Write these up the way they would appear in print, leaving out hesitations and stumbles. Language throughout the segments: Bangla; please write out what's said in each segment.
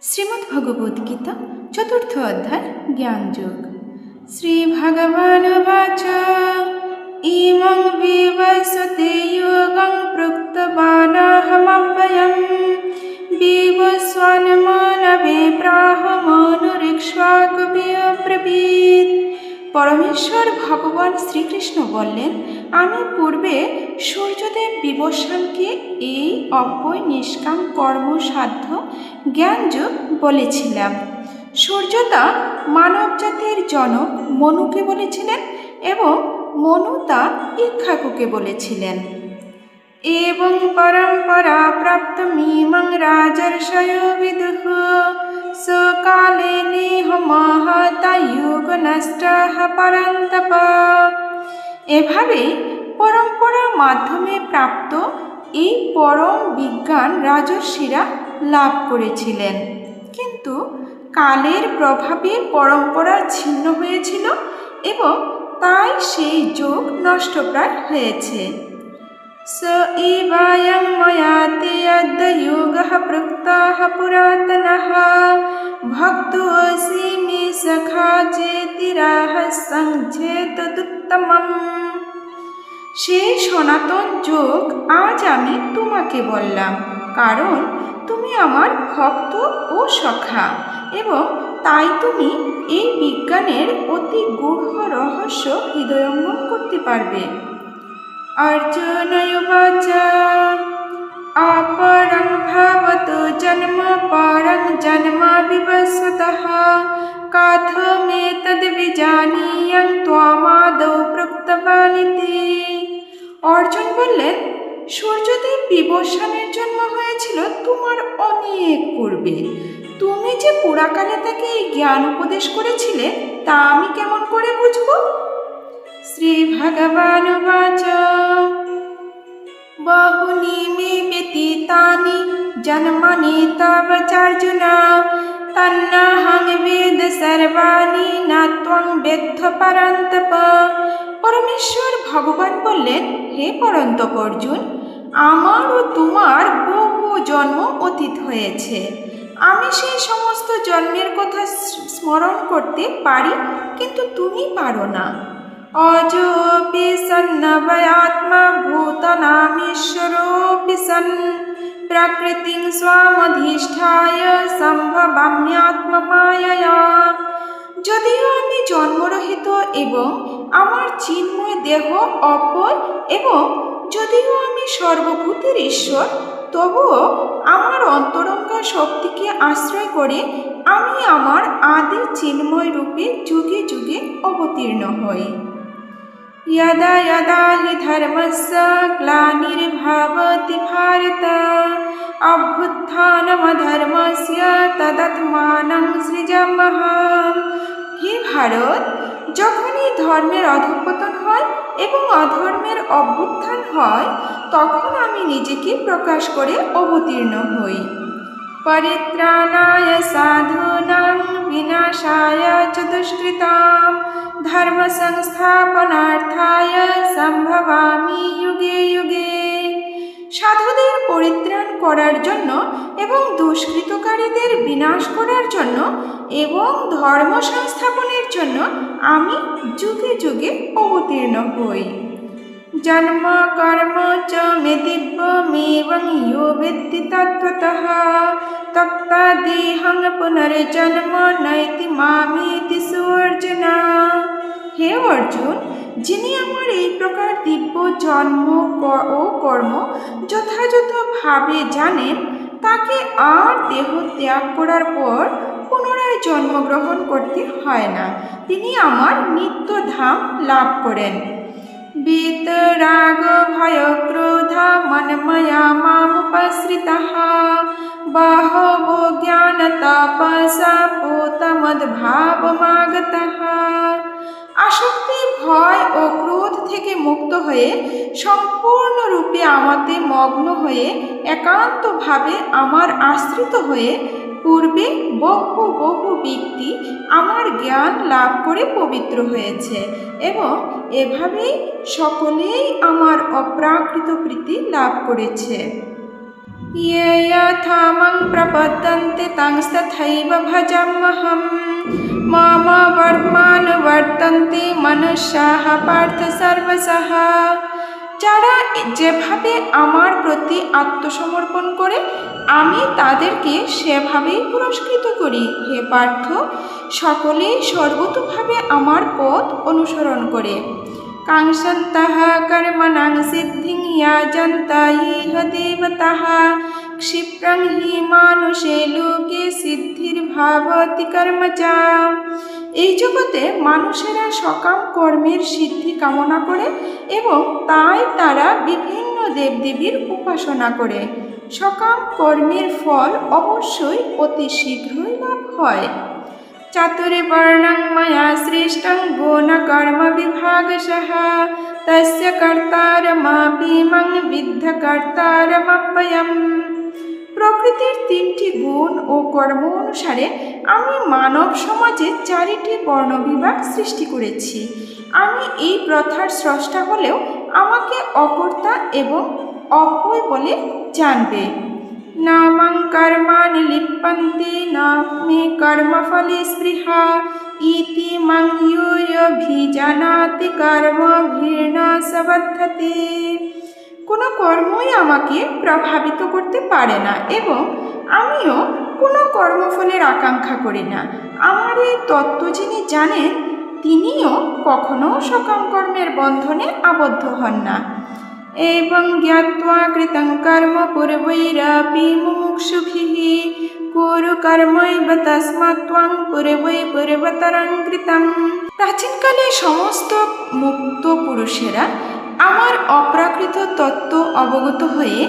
শ্রীমদ্ ভগবদ্ গীতা চতুর্থ অধ্যায় জ্ঞানযোগ। শ্রী ভগবান বাচ ইমং বিবস্বতে যোগং প্রুক্তবানাহমব্যয়ম বিবস্বান মানবে প্রাহ মনুরিক্ষ্বাকবিব্রবীৎ। পরমেশ্বর ভগবান শ্রীকৃষ্ণ বললেন, আমি পূর্বে সূর্যদেব বিবস্বানকে এই অব্যয় নিষ্কাম কর্মসাধ্য জ্ঞানযোগ বলেছিলাম। সূর্যতা মানবজাতির জনক মনুকে বলেছিলেন এবং মনু তা ইক্ষ্বাকুকে বলেছিলেন। এবং পরম্পরা প্রাপ্তমিমং রাজর্ষয়ো বিদুঃ সকালে নেহ মহতা যুগনষ্টাঃ পরন্তপ। এভাবে পরম্পরার মাধ্যমে প্রাপ্ত এই পরম বিজ্ঞান রাজর্ষিরা লাভ করেছিলেন, কিন্তু কালের প্রভাবে পরম্পরা ছিন্ন হয়েছিল এবং তাই সেই যোগ নষ্টপ্রায় হয়েছে। স এবায়ং ময়া তে অদ্য যোগঃ প্রুক্তঃ পুরাতনঃ ভক্তোऽসি মে সখা চেতি রহস্যং ছেতদুত্তমম। সেই সনাতন যোগ আজ আমি তোমাকে বললাম, কারণ তুমি আমার ভক্ত ও সখা এবং তাই তুমি এই বিজ্ঞানের অতি গূঢ় রহস্য হৃদয়ঙ্গম করতে পারবে। অর্জুন উবাচ অপরং ভবতু জন্ম পরং জন্ম বিবস্বতঃ কথমেতদ্ বিজানীয়ং ত্বমাদৌ প্রুক্তবানিতি। অর্জুন বললেন, সূর্যদেব বিবস্বানের জন্ম হয়েছিল তোমার অনেক পূর্বে। তুমি যে পুরাকালে তাকে এই জ্ঞান উপদেশ করেছিলে তা আমি কেমন করে বুঝব? শ্রী ভগবান বাচ বহুনি মে ব্যতীতানি জন্মানি তব চার্জুন তন্নাহং বেদ সর্বাণি না ত্বং বেত্থ পরন্তপ। পরমেশ্বর ভগবান বললেন, হে পরন্তপ অর্জুন, আমার ও তোমার বহু জন্ম অতীত হয়েছে। আমি সেই সমস্ত জন্মের কথা স্মরণ করতে পারি, কিন্তু তুমি পারো না। অজোপি সন্নবয়াত্মা ভূতানামীশ্বরোপি সন প্রকৃতিং স্বামধিষ্ঠায় সম্ভবাম্যাত্মমায়য়া। যদিও আমি জন্মরহিত এবং আমার চিন্ময় দেহ অব্যয় এবং যদিও আমি সর্বভূতের ঈশ্বর, তবুও আমার অন্তরঙ্গা শক্তিকে আশ্রয় করে আমি আমার আদি চিন্ময় রূপে যুগে যুগে অবতীর্ণ হই। যদা যদা হি ধর্মস্য গ্লানির্ভবতি ভারত অভ্যুত্থানমধর্মস্য তদাত্মানং সৃজাম্যহম। হে ভারত, যখনই ধর্মের অধঃপতন হয় এবং অধর্মের অভ্যুত্থান হয়, তখন আমি নিজেকে প্রকাশ করে অবতীর্ণ হই। পরিত্রাণায় সাধূনাং বিনাশায় চ দুষ্কৃতাং ধর্ম সংস্থাপনার্থায় সম্ভবামি যুগে যুগে। সাধুদের পরিত্রাণ করার জন্য এবং দুষ্কৃতকারীদের বিনাশ করার জন্য এবং ধর্ম সংস্থাপনের জন্য আমি যুগে যুগে অবতীর্ণ হই। জন্ম কর্ম চ মে দিব্যমেবং ইয়ো বেত্তি তত্ত্বতঃ তক্তা দেহং পুনর্জন্ম নৈতি মামেতি সুঅর্জুন। হে অর্জুন, যিনি আমার এই প্রকার দিব্য জন্ম ও কর্ম যথাযথভাবে জানেন, তাকে আর দেহ ত্যাগ করার পর পুনরায় জন্মগ্রহণ করতে হয় না। তিনি আমার নিত্য ধাম লাভ করেন। বিতরাগ ভয় ক্রোধ মন্ময়া মামুপসৃতাঃ বাহবো জ্ঞান তপসা পূতমদ্ভাবমাগতাঃ। আসক্তি, ভয় ও ক্রোধ থেকে মুক্ত হয়ে সম্পূর্ণরূপে আমাতে মগ্ন হয়ে একান্তভাবে আমার আশ্রিত হয়ে পূর্বে বহু বহু ব্যক্তি আমার জ্ঞান লাভ করে পবিত্র হয়েছে এবং এভাবেই সকলেই আমার অপ্রাকৃত প্রীতি লাভ করেছে। ये यथा मां प्रपद्यन्ते तंस्तथैव भजाम्यहम् मम वर्त्मानुवर्तन्ते मनुष्याः पार्थ सर्वशः। যারা যেভাবে আমার প্রতি আত্মসমর্পণ করে আমি তাদেরকে সেভাবেই পুরস্কৃত করি। হে পার্থ, সকলেই সর্বতোভাবে আমার পথ অনুসরণ করে। কাঙ্ক্ষন্তঃ কর্মণাং সিদ্ধিং ইয়াজন্তা ইহ দেবতাঃ ক্ষিপ্রং হি মানুষে লোকে সিদ্ধির্ভাবতি কর্মজা। এই জগতে মানুষেরা সকাম কর্মের সিদ্ধি কামনা করে এবং তাই তারা বিভিন্ন দেবদেবীর উপাসনা করে। সকাম কর্মের ফল অবশ্যই অতি শীঘ্রই লাভ হয়। চাতুর্বর্ণং ময়া সৃষ্টং গুণ কর্ম বিভাগশঃ তস্য কর্তারমপি মাং বিদ্ধ কর্তারমপ্যয়म्। প্রকৃতির 3টি গুণ ও কর্ম অনুসারে আমি মানব সমাজে 4টি বর্ণবিভাগ সৃষ্টি করেছি। আমি এই প্রথার স্রষ্টা হলেও আমাকে অকর্তা এবং অপয় বলে জানবে। না মাং কর্মাণি লিপ্যন্তে না মে কর্মফলে স্পৃহা ইতি মাং ইয়োভিজানাতি কর্মভির্না সবদ্ধতে। কোনো কর্মই আমাকে প্রভাবিত করতে পারে না এবং আমিও কোনো কর্মফলের আকাঙ্ক্ষা করি না। আমার এই তত্ত্ব যিনি জানেন তিনিও কখনো সকাম কর্মের বন্ধনে আবদ্ধ হন না। এবং জ্ঞাত্বা কৃতং কর্ম পূর্বৈরপি মুমুক্ষুভিঃ কুরু কর্মৈব তস্মাৎ ত্বং পূর্বৈ পূর্বতরং কৃতম। প্রাচীনকালে সমস্ত মুক্ত পুরুষেরা আমার অপ্রাকৃত তত্ত্ব অবগত হয়ে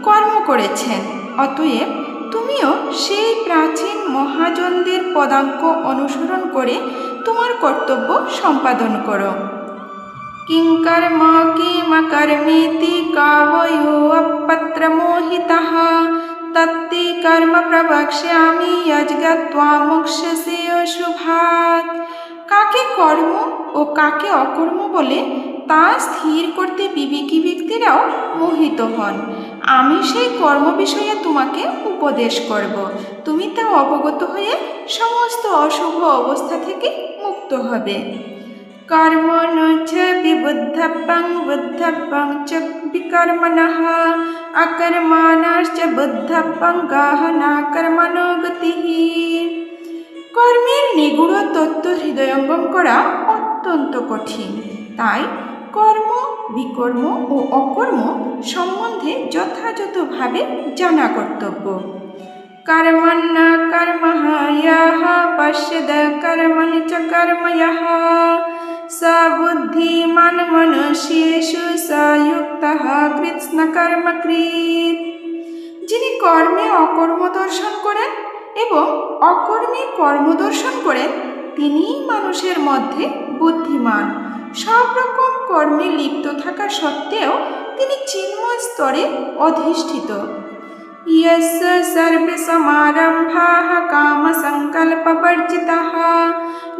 কর্ম করেছেন, অতএব তুমিও সেই প্রাচীন মহাজনদের পদাঙ্ক অনুসরণ করে তোমার কর্তব্য সম্পাদন করো। কিং কর্ম কিম কর্মেতি কাবয়োপত্রমোহিতঃ তত্তে কর্ম প্রবক্ষ্যামি যজ্ঞত্বা মোক্ষ্যসে অশুভাৎ। কাকে কর্ম ও কাকে অকর্ম বলে তা স্থির করতে বিবেকী ব্যক্তিরাও মোহিত হন। আমি সেই কর্ম বিষয়ে তোমাকে উপদেশ করব, তুমি তা অবগত হয়ে সমস্ত অশুভ অবস্থা থেকে মুক্ত হবে। কর্মণ চ বিবুদ্ধব্যং বুদ্ধব্যং চ বিকর্মণঃ অকর্মাণশ্চ বুদ্ধব্যং গহনা কর্মণো গতিঃ। কর্মের নিগূঢ় তত্ত্ব হৃদয়ঙ্গম করা অত্যন্ত কঠিন, তাই কর্ম, বিকর্ম ও অকর্ম সম্বন্ধে যথাযথভাবে জানা কর্তব্য। কর্মণ্য কর্মঃ ইয়ঃ পশ্যেদ কর্মণি চ কর্ম ইয়ঃ স বুদ্ধিমান মনুষ্যেষু স যুক্তঃ কৃৎস্ন কর্মকৃৎ। যিনি কর্মে অকর্ম দর্শন করেন এবং অকর্মে কর্ম দর্শন করেন তিনিই মানুষের মধ্যে বুদ্ধিমান। সব রকম কর্মে লিপ্ত থাকা সত্ত্বেও তিনি চিন্ময় স্তরে অধিষ্ঠিত। यस्य सर्वे समारम्भाः कामसङ्कल्पवर्जिताः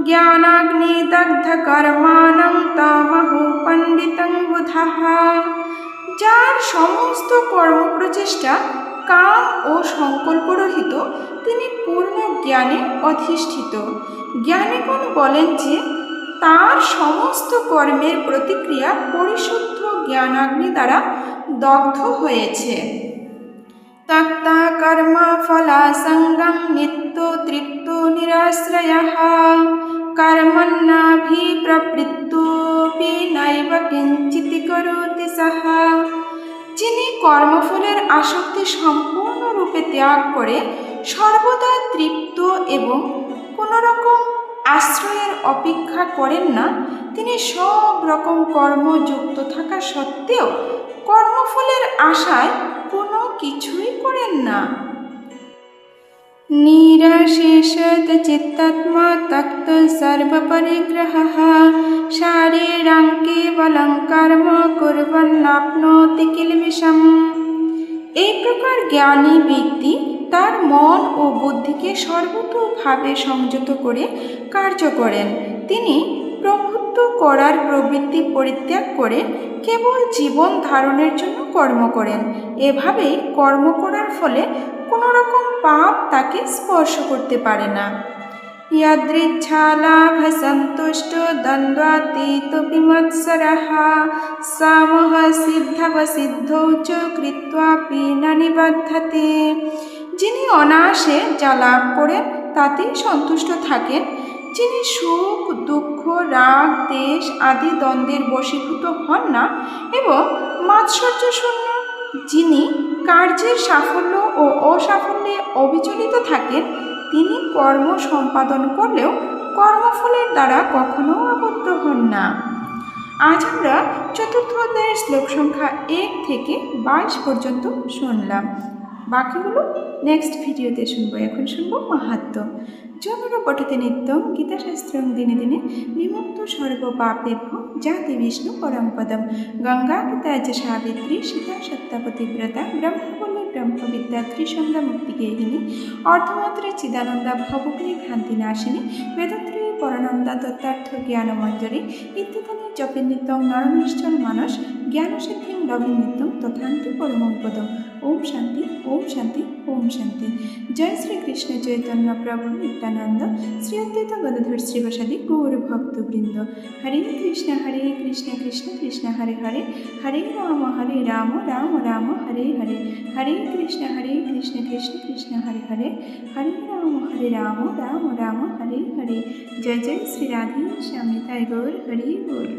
ज्ञानाग्निदग्धकर्माणं तमहु पण्डितं बुधः। যার সমস্ত কর্মপ্রচেষ্টা কাম ও সংকল্পরহিত তিনি পূর্ণ জ্ঞানে অধিষ্ঠিত। জ্ঞানীগণ বলেন যে তার সমস্ত কর্মের প্রতিক্রিয়া পরিশুদ্ধ জ্ঞানাগ্নি দ্বারা দগ্ধ হয়েছে। তক্তা কর্ম ফলাসঙ্গং নিত্য তৃপ্ত নিরাশ্রয়ঃ কর্মণ্যাভিপ্রবৃত্তোপি নৈব কিঞ্চিৎ করোতি সঃ। যিনি কর্মফলের আসক্তি সম্পূর্ণরূপে ত্যাগ করে সর্বদা তৃপ্ত এবং কোনো রকম আশ্রয়ের অপেক্ষা করেন না, তিনি সব রকম কর্মযুক্ত থাকা সত্ত্বেও কর্মফলের আশায় কোনো কিছুই করেন না। নিরশেষত চিত্তাত্মা তক্ত সর্বপরিগ্রহঃ শারীরং কেবলং কর্ম কুর্বন্নাপ্নোতি কিলবিষম। এই প্রকার জ্ঞানী ব্যক্তি তার মন ও বুদ্ধিকে সর্বতোভাবে সংযত করে কার্য করেন। তিনি প্রভুত্ব করার প্রবৃত্তি পরিত্যাগ করে কেবল জীবন ধারণের জন্য কর্ম করেন। এভাবেই কর্ম করার ফলে কোনো রকম পাপ তাকে স্পর্শ করতে পারে না। यदृच्छालाभ सन्तुष्ट द्वन्द्वातीत विमत्सरः समः सिद्धवसिद्धौ च कृत्वापि न निबध्यते। যিনি অনায়াসে যা লাভ করেন তাতেই সন্তুষ্ট থাকেন, যিনি সুখ দুঃখ রাগ দেশ আদি দ্বন্দ্বের বশীভূত হন না এবং মাৎসর্য শূন্য, যিনি কার্যের সাফল্য ও অসাফল্যে অবিচলিত থাকেন, তিনি কর্ম সম্পাদন করলেও কর্মফলের দ্বারা কখনো আবদ্ধ হন না। আজ আমরা চতুর্থ অধ্যায়ের শ্লোক সংখ্যা 1 থেকে 22 পর্যন্ত শুনলাম। বাকিগুলো নেক্সট ভিডিওতে শুনবো। এখন শুনবো মাহাত্ম্য। যন্ত্র পঠতে নিত্যং গীতাশাস্ত্রং দিনে দিনে বিমুক্ত সর্ব পাপেভ্যো যাতি বিষ্ণু পরমপদম। গঙ্গা পিতা চ সাবিত্রী সীতা সত্যপতিব্রতা ব্রহ্মবল্লী ব্রহ্মবিদ্যা ত্রিসন্ধ্যা মুক্তিগেহিনী অর্ধমাত্রে চিদানন্দা ভবগ্নি ভ্রান্তি নাশিনী বেদত্রয়ী পরানন্দা তত্ত্বার্থ জ্ঞানমঞ্জরি ইত্যাদি জপে নিত্যং নরনিশ্চল মানস জ্ঞানসিদ্ধিং লভে নিত্যং তথান্তি পরমং পদম। ওম শান্তি, ওম শান্তি, ওম শান্তি। জয় শ্রীকৃষ্ণ চৈতন্য প্রভু নিত্যানন্দ শ্রী অদ্বৈত গদাধর শ্রীবাসাদি গৌর ভক্তবৃন্দ। হরে কৃষ্ণ কৃষ্ণ কৃষ্ণ হরে হরে, হরে রাম রাম রাম হরে হরে, হরে কৃষ্ণ কৃষ্ণ কৃষ্ণ হরে হরে, হরে রাম রাম রাম হরে হরে। জয় জয় শ্রী রাধে শ্যাম নিতাই গৌর হরি বল।